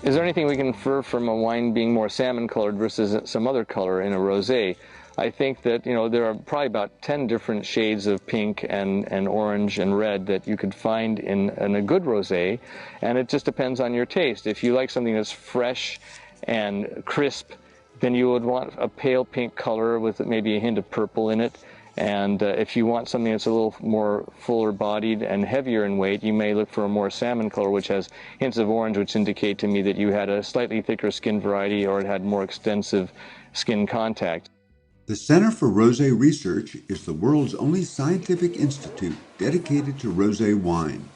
Is there anything we can infer from a wine being more salmon colored versus some other color in a rosé? I think that, there are probably about 10 different shades of pink and orange and red that you could find in a good rosé, and it just depends on your taste. If you like something that's fresh and crisp, then you would want a pale pink color with maybe a hint of purple in it. And if you want something that's a little more fuller bodied and heavier in weight, you may look for a more salmon color, which has hints of orange, which indicate to me that you had a slightly thicker skin variety or it had more extensive skin contact. The Center for Rosé Research is the world's only scientific institute dedicated to rosé wine.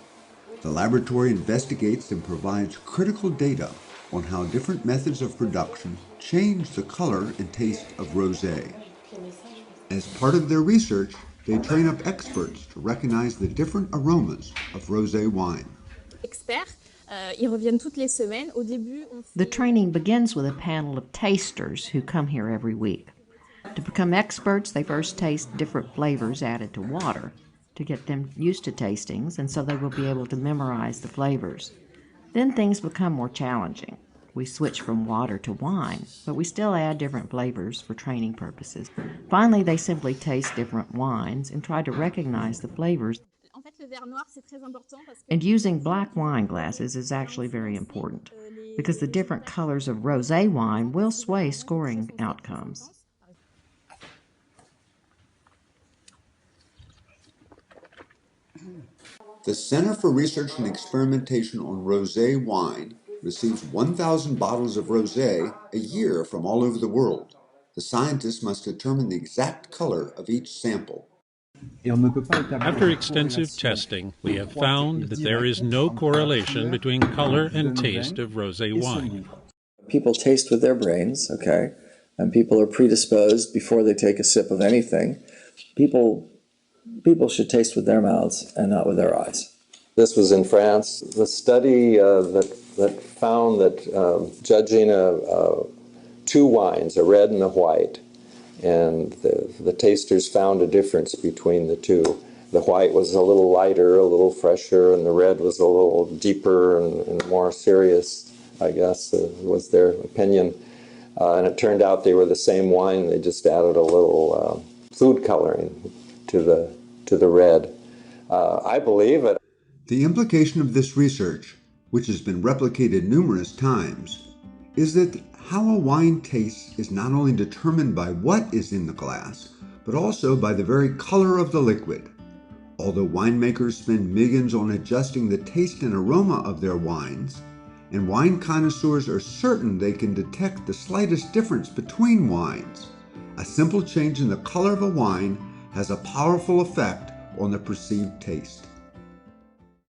The laboratory investigates and provides critical data on how different methods of production change the color and taste of rosé. As part of their research, they train up experts to recognize the different aromas of rosé wine. The training begins with a panel of tasters who come here every week. To become experts, they first taste different flavors added to water to get them used to tastings, and so they will be able to memorize the flavors. Then things become more challenging. We switch from water to wine, but we still add different flavors for training purposes. Finally, they simply taste different wines and try to recognize the flavors. And using black wine glasses is actually very important, because the different colors of rosé wine will sway scoring outcomes. The Center for Research and Experimentation on Rosé Wine receives 1,000 bottles of rosé a year from all over the world. The scientists must determine the exact color of each sample. After extensive testing, we have found that there is no correlation between color and taste of rosé wine. People taste with their brains, okay, and people are predisposed before they take a sip of anything. People should taste with their mouths and not with their eyes. This was in France. The study that found that judging two wines, a red and a white, and the tasters found a difference between the two. The white was a little lighter, a little fresher, and the red was a little deeper and more serious, I guess, was their opinion. And it turned out they were the same wine. They just added a little food coloring to the red. I believe it. The implication of this research, which has been replicated numerous times, is that how a wine tastes is not only determined by what is in the glass, but also by the very color of the liquid. Although winemakers spend millions on adjusting the taste and aroma of their wines, and wine connoisseurs are certain they can detect the slightest difference between wines, a simple change in the color of a wine has a powerful effect on the perceived taste.